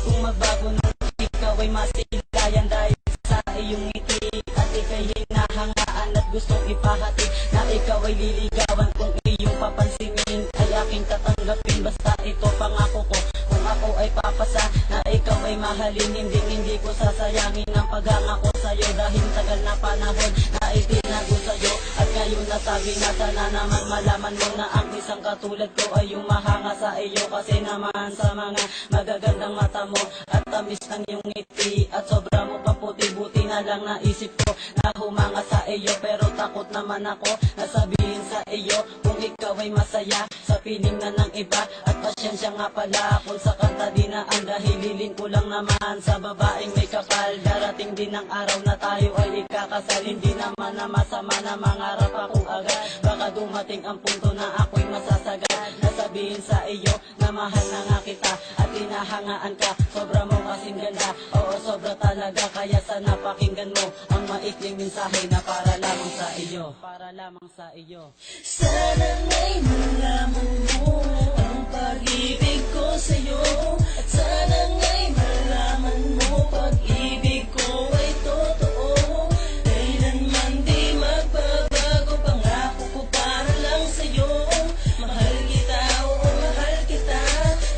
kung magbago nung ikaw ay masilayan dahil sa iyong ngiti at ika'y hinahangaan at gustong ipahati na ikaw ay liligawan. Kung iyong papansinin ay aking tatanggapin, basta ito pangako ko. Kung ako ay papasa na ikaw ay mahalin, hindi ko sasayangin ang paghanga ko sa'yo dahil tagal na panahon na itinago sa'yo. At ngayon nasabi na sana naman malaman mo na ang isang katulad ko ay umahanga sa iyo. Kasi naman sa mga magagandang mata mo at tamis ng iyong ngiti at sobra mo pa puti, buti na lang naisip ko na humanga sa iyo. Pero takot naman ako na sabihin sa iyo kung ikaw ay masaya sa piling na ng iba. At pasyensya nga pala kung sa kanta di na ang dahil hiling ko lang naman sa babaeng may kapal. Darating din ang araw na tayo ay ikakasal, hindi naman na masama na mangarap ako agad. Baka dumating ang punto na ako'y masasagad na sabihin sa iyo na mahal na nga kita at hinahangaan ka. Sobra mo kasing ganda, oo sobra talaga, kaya sana pakinggan mo ang maikling mensahe na para lamang sa iyo. Para lamang sa iyo. Sana nga'y malaman mo ang pag-ibig ko sa'yo. At sana nga'y malaman mo pag-ibig ko ay totoo. Kailanman di magbabago, pangako ko para lang sa'yo. Mahal kita, oo mahal kita.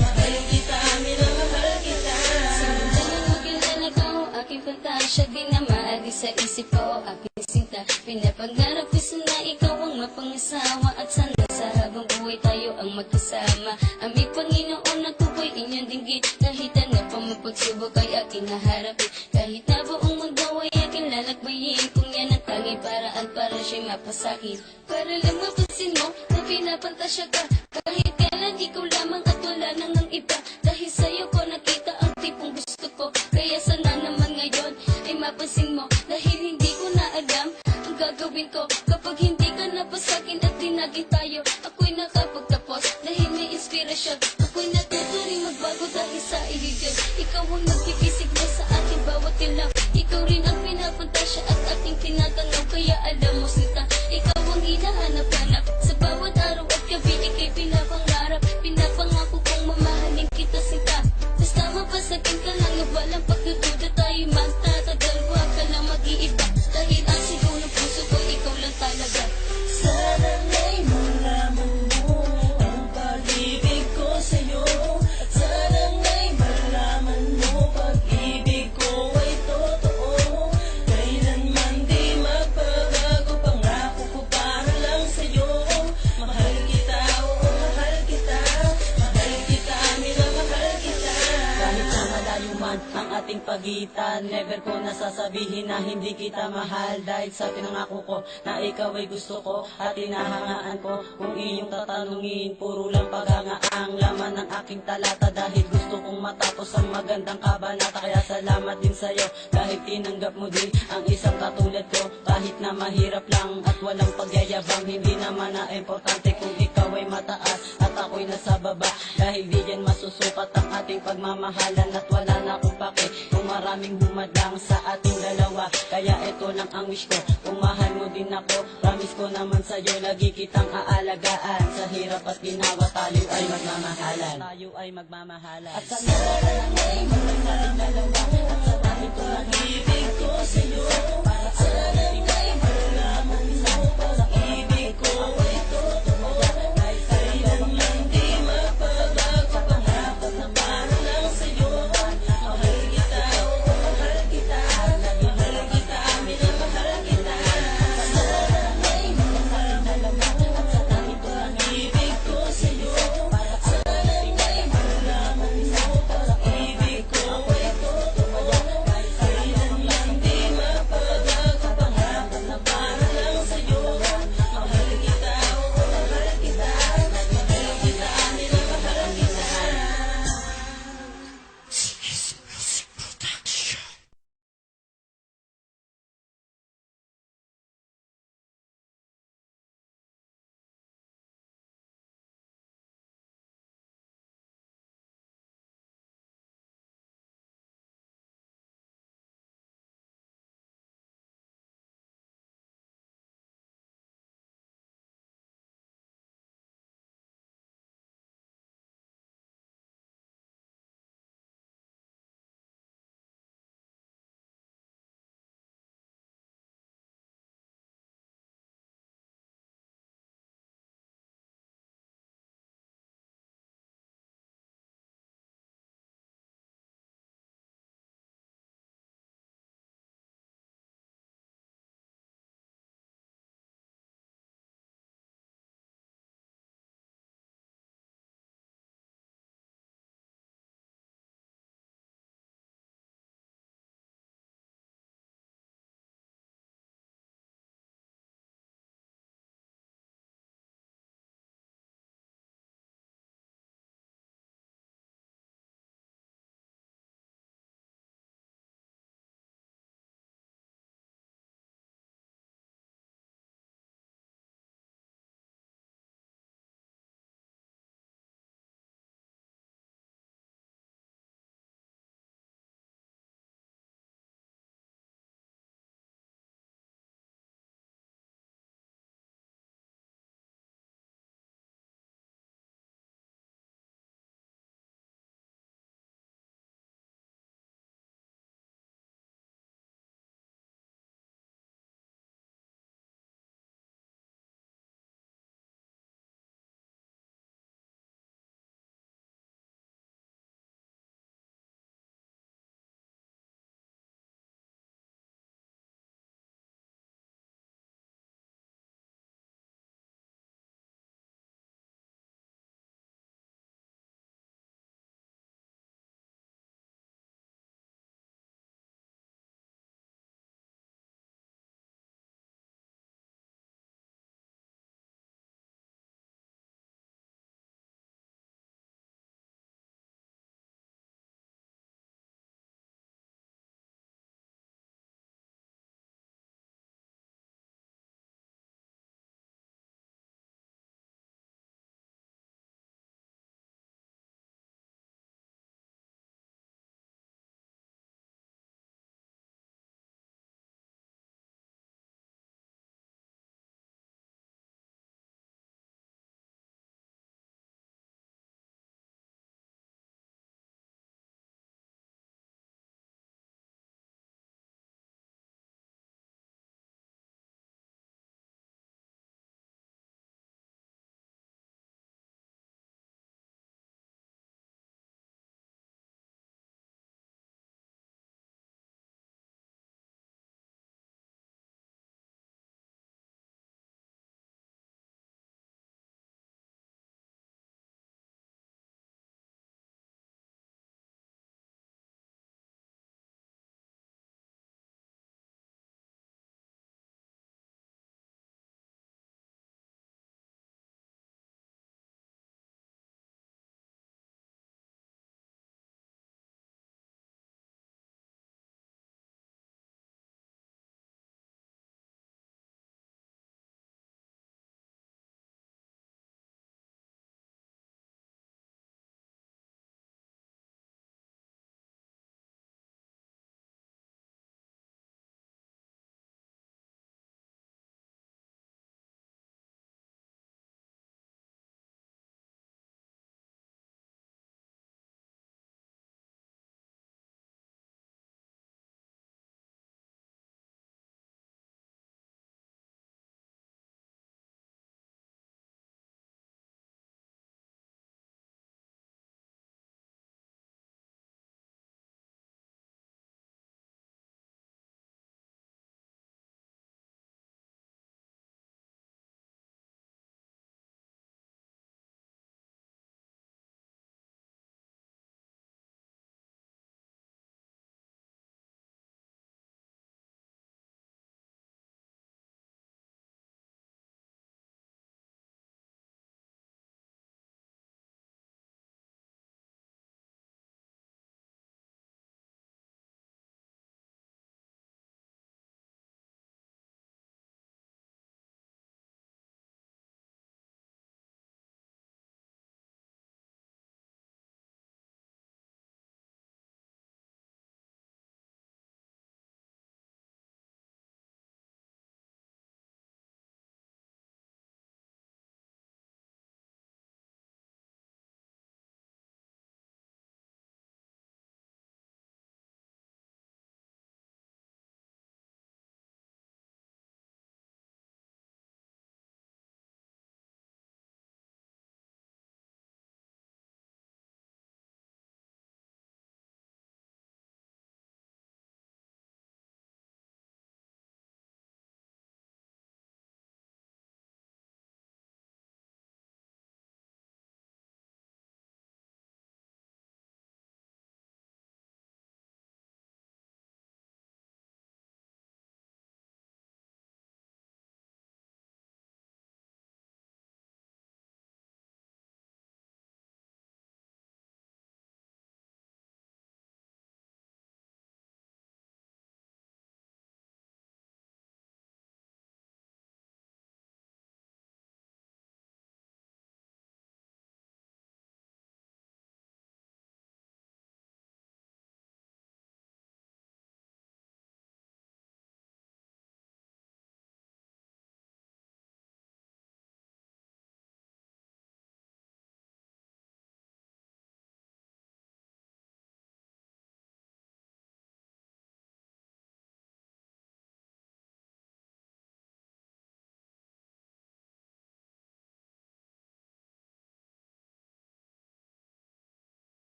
Mahal kita, minamahal kita. Sa mundo na magkilala ko, aking pantasya di na maagi sa isip ko, aking sinta. Pinapangarap ko sana ikaw ang mapangasawa at sana sa habang buhay tayo ang magkasama. Aming Panginoon na kuko'y inyong dinggit, kahit ano pa mapagsubok ay aking naharapin. Kahit na buong mundo ay aking lalakbayin, kung yan ang tanging paraan para siya'y mapasakit. Para lang mapansin mo na pinapantasya ka, kahit kailan ikaw lamang at wala nang ang iba. Dahil sa'yo ko nakita ang tipong gusto ko, kaya sana naman ngayon ay mapansin mo. Dahil hindi ko na alam ang gagawin ko kapag hindi ka na pa sa'kin at dinagin tayo. Ako'y nakapagtapos dahil may inspirasyon. Ako'y natuto rin magbago dahil sa iyo Diyos. Ikaw ang nagbibisig na sa akin bawat ilaw. Ikaw rin ang pinapantasya at aking tinatanaw. Kaya alam mo sita, ikaw ang hinahanap-hanap. Sa bawat araw at gabi ika'y pinapangarap. Pinapangako kong mamahalin kita sita. Basta mapasakin ka lang na walang pagdududa, tayo magtatagal. Huwag ka lang mag-iiba dahil ang sigaw ng puso ko ikaw lang talaga. Sana nga'y malaman mo ang pag-ibig ko sa'yo. At sana nga'y malaman mo pag-ibig ko ay totoo. Kailanman di magbabago, pangako ko para lang sa'yo. Mahal kita, oo mahal kita. Mahal kita, minamahal kita. Kahit na malayo man ang ating pagitan, never ko nasasabihin na hindi kita mahal. Dahil sa pinangako ko na ikaw ay gusto ko at hinahangaan ko. Kung iyong tatanungin, puro lang paghanga ang laman ng aking talata. Dahil gusto kong matapos ang magandang kabanata. Kaya salamat din sa'yo dahil tinanggap mo din ang isang katulad ko. Kahit na mahirap lang at walang pagyayabang, hindi naman na importante kung ikaw ay mataas at ako'y nasa baba. Dahil di yan masusukat ang ating pagmamahalan at wala na akong pake kung maraming humadlang sa ating dalawa. Kaya ito lang ang wish ko, kung mahal mo din ako, promise ko naman sa'yo lagi kitang aalagaan. Sa hirap at ginawa tayo ay magmamahalan. Tayo ay magmamahalan. At sa nararamdaman ay magmamahalan dalawa. At sa dahil ko lang Pag-ibig ko sa'yo. Sana nga'y malaman mo pag-ibig ko ay totoo. Kailanman di magbabago, pangako na para lang sa'yo. Mahal kita, oo mahal kita. Mahal kita, minamahal kita. Sana nga'y malaman mo pag-ibig ko sa'yo. Sana nga'y malaman mo pag-ibig ko ay totoo.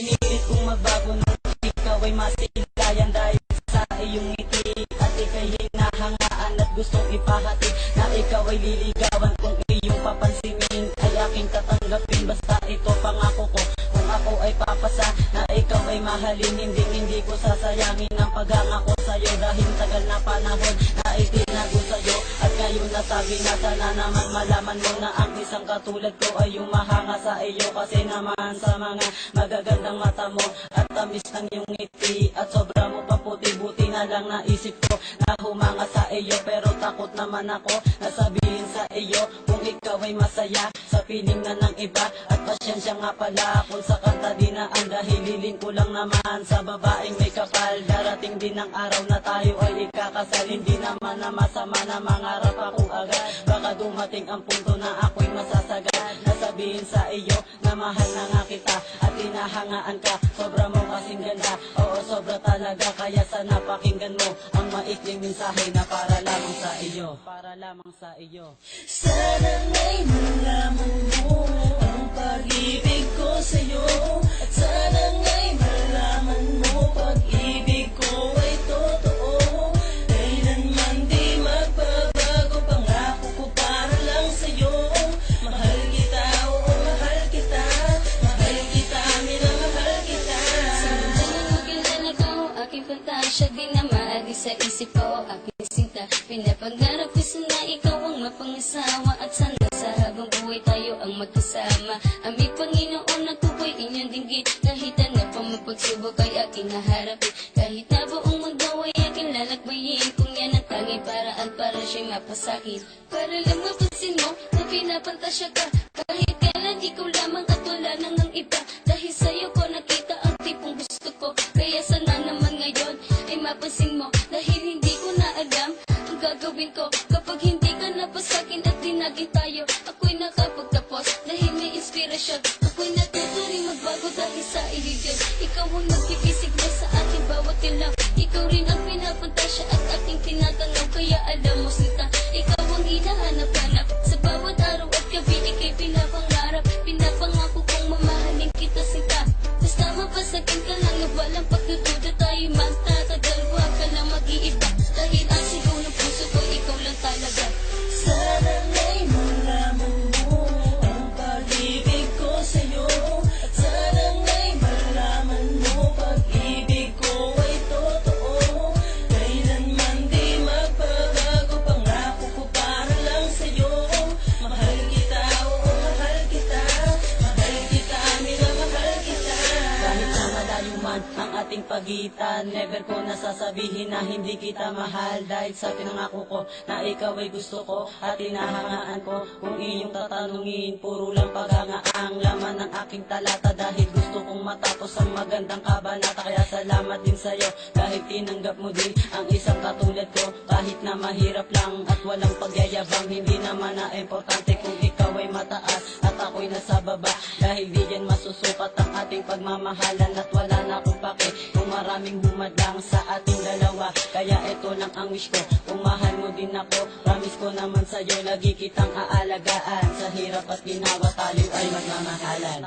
Pinilit kong magbago nang ikaw ay masilayan dahil sa iyong ngiti at ika'y hinahangaan at gustong ipahati na ikaw ay liligawan kung iyong papansinin ay aking tatanggapin basta ito pangako ko kung ako ay papasa na ikaw ay mahalin hindi ko sasayangin ang paghangako sa'yo dahil tagal na panahon na itinago sa'yo at ngayon nasabi na sana naman malaman mo na ang isang katulad ko ay umahanga sa iyo kasi naman sa mga magagandang mata mo at tamis ng iyong ngiti at sobra mo pa puti buti na lang naisip ko na humanga sa iyo pero takot naman ako na sabihin sa iyo kung ikaw ay masaya sa piling na ng iba at pasyensya nga pala kung sa kanta din na ang dahililin ko lang naman sa babaeng may kapal darating din ang araw na tayo ay ikakasal hindi naman na masama na mangarap ako agad baka dumating ang punto na ako'y masasagad na sabihin sa iyo na mahal na nga kita at hinahangaan ka sobra mo kasing ganda oo sobra talaga kaya sana pakinggan mo ang maikling mensahe na para lamang sa iyo Sana nga'y malaman mo ang pag-ibig ko sa'yo at sana nga'y malaman mo pag-ibig ko ay totoo kailanman di magbabago pangako ko para lang sa'yo mahal kita, oo mahal kita mahal kita, minamahal kita Sinundan mo kailan ako, aking pantasya di na maagi sa isip ko, aking sinta pinapangarap ko sana ikaw ang mapangasawa at sana sa habang buhay tayo ang magkasama aming Panginoon ako ko'y inyong dinggit kahit ano pa mapagsubok ay aking naharapin kahit na buong mundo ay aking lalakbayin kung yan ang tanging paraan para siya'y mapasakit para lang mapansin mo na pinapantasya ka kahit kailan ikaw lamang at wala nang ang iba dahil sa'yo ko nakita ang tipong gusto ko kaya sana naman ngayon ay mapansin mo dahil hindi ko na alam ang gagawin ko kapag hindi ka na pa sa'kin at dinagi tayo ako'y nakapagtapos dahil may inspirasyon ako'y natuturing magbago dahil sa iyo yun ikaw ang nagpipisig na sa aking bawat ilaw ikaw rin ang pinapantasya at aking tinatanaw kaya alam mo sinta ikaw ang hinahanap-hanap sa bawat araw at gabi ika'y pinapangarap pinapangako kong mamahalin kita sinta basta mapasagin ka lang na walang pagdududa tayo magtatagal wag ka lang mag-iiba dahil ang sigaw ng puso ko ikaw lang talaga Sana nga'y malaman mo ang pag-ibig ko sa'yo at sana nga'y malaman mo pag-ibig ko ay totoo kailanman di magbabago pangako ko para lang sa'yo mahal kita, oo mahal kita mahal kita, minamahal kita kahit na malayo man ang ating pagitan never ko nasasabihin na hindi kita mahal dahil sa pinangako ko na ikaw ay gusto ko at hinahangaan ko kung iyong tatanungin puro lang paghanga ang laman ng aking talata dahil gusto kong matapos ang magandang kabanata kaya salamat din sa'yo dahil tinanggap mo din ang isang katulad ko kahit na mahirap lang at walang pagyayabang hindi naman na importante kung ikaw ay mataas at ako'y nasa baba dahil di yan masusukat ang ating pagmamahalan at wala na akong pake kung maraming humadlang sa ating dalawa kaya ito lang ang wish ko kung mahal mo din ako promise ko naman sa'yo lagi kitang aalagaan sa hirap at ginawa tayo ay magmamahalan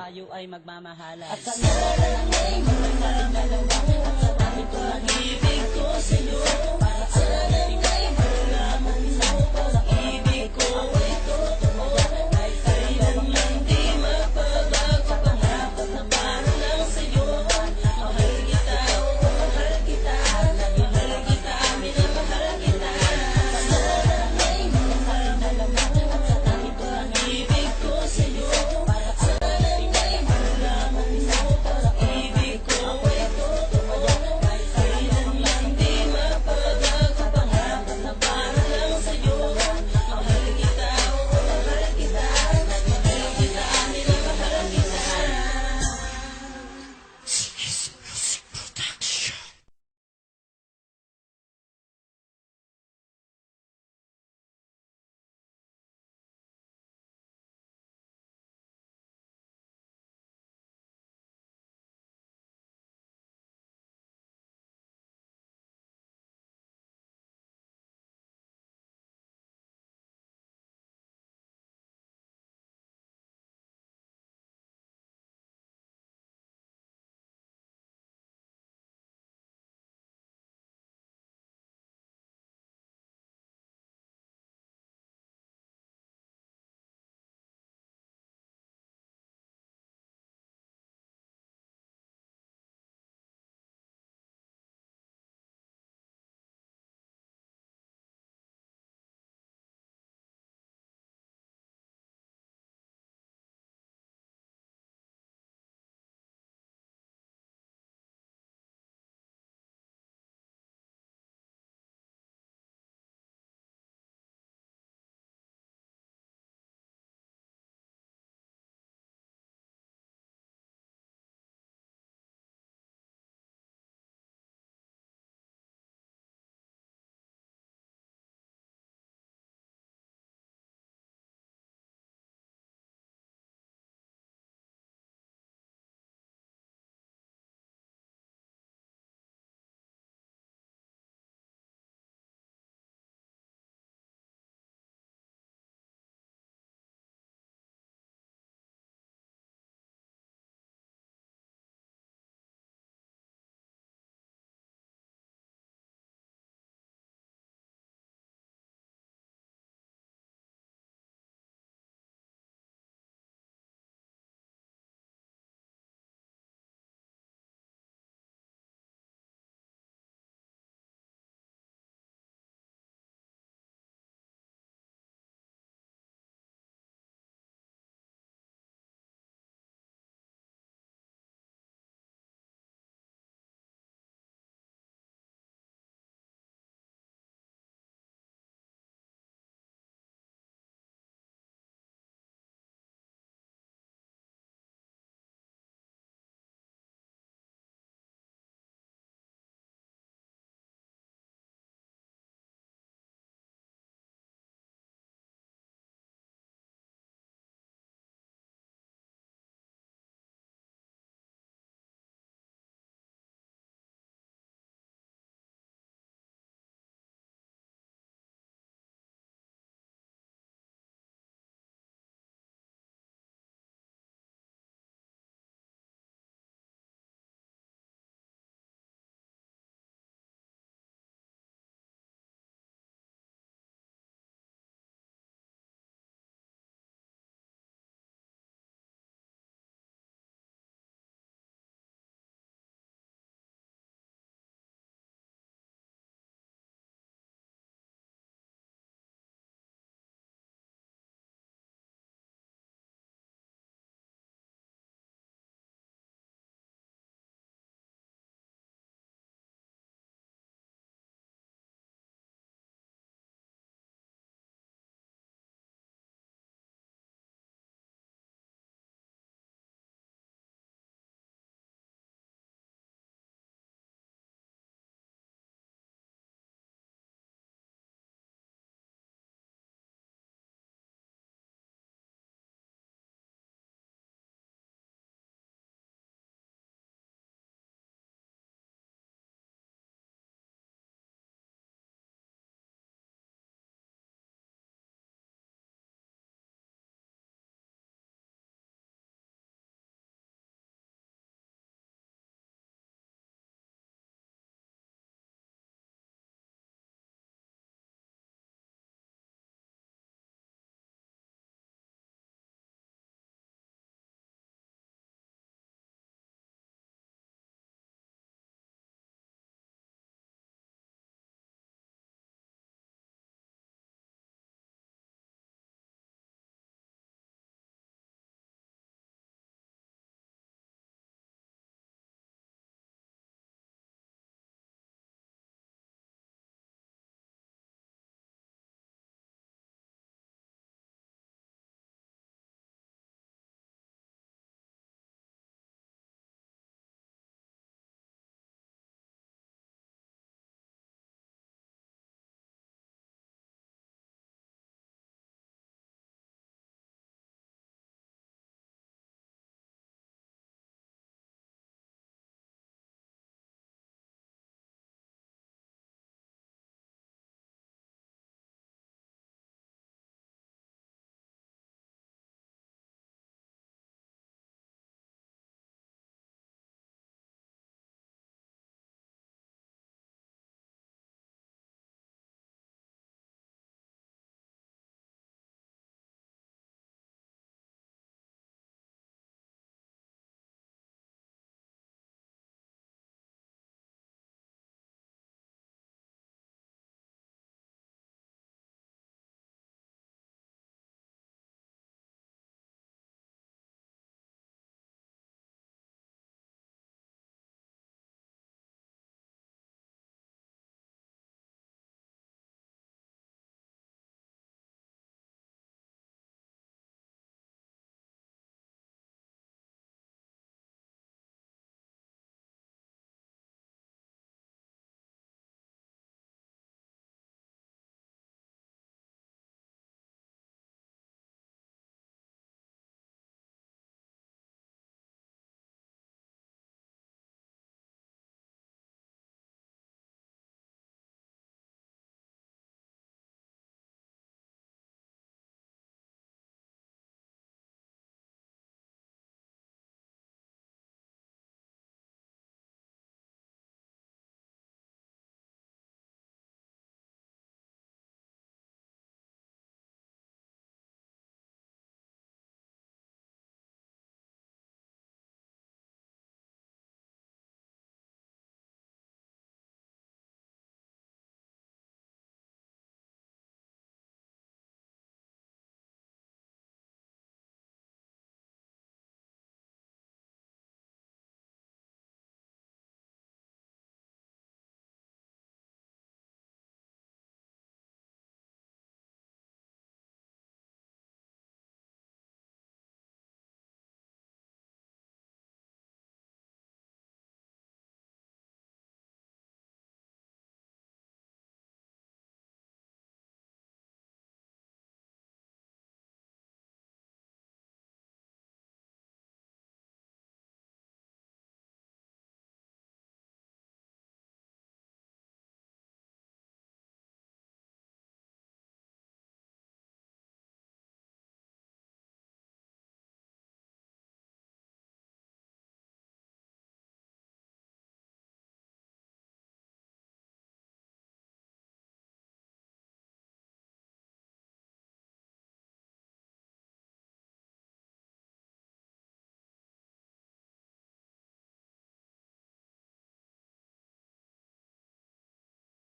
at sa nalaman ay magmamahalan at sa